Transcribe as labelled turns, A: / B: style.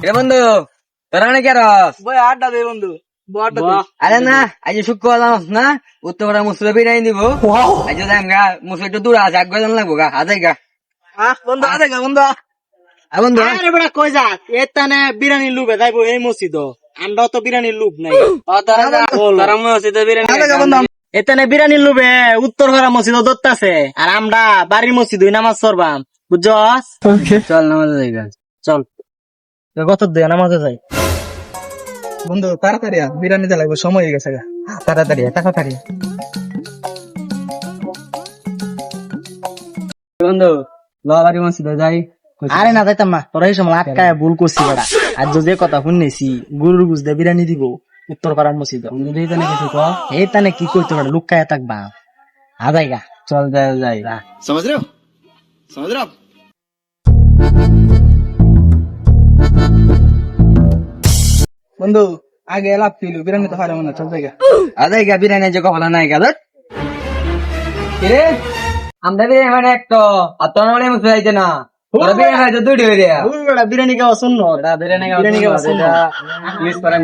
A: এ বন্ধু তোরা নাকি আর
B: বই আড্ডা দে বন্ধু
A: আরে না আজ শুক্রবার না উত্তর পাড়া মুসুরে বিরিয়ানি দিব আজ যাম গা মুসুর একটু দূর আছে আগে লাগবো গা হাজাই গা
B: বন্ধু আরে গা বন্ধু
A: বন্ধু
B: আরে বড় কই যা এতানে বিরিয়ানি লুবে যাইবো এই মসজিদ আমরা তো বিরিয়ানি লুব নাই
A: তোরা মসজিদে বিরিয়ানি
B: এতানে বিরিয়ানি লুবে উত্তর পাড়া মসজিদ দত্তাছে আর আমরা বাড়ির মসজিদ নামাজ পড়বাম বুঝছস
A: চল নামাজে যাই গা
B: চল কত দে নামাজে যাই
C: বন্ধু তাড়াতাড়ি বিরিয়ানিতে লাগবে সময় হয়ে গেছে তাড়াতাড়ি তাড়াতাড়ি
A: বন্ধু বাড়ি মসজিদে যাই
B: আরে না যাইতাম না তোরা এই সময় আটকায় ভুল করছি বেড়া আর যে কথা শুনেছি গুরুর বুঝতে বিরিয়ানি দিব উত্তর পাড়ার মসজিদ
A: কিছু ক
B: এই তানে কি করতে পারে লুকায় থাকবা আদাই গা
A: চল যাই
D: समझ रहे हो समझ रहे हो आप?
C: বন্ধু আগে লাভ ছিল বিরিয়ানি তো হারে মনে চল জায়গা
A: আদাই গা বিরিয়ানি যে কথা নাই গা কিরে আমরা বিরিয়ানি মানে একটা আর তোর মানে মুসুর আইছে না তোরা বিরিয়ানি খাইছে দুইটি হয়ে দেয়া
B: বেড়া বিরিয়ানি খাওয়া শুন
A: বিরিয়ানি
B: বিরিয়ানি খাওয়া শুন
A: ইউজ করেন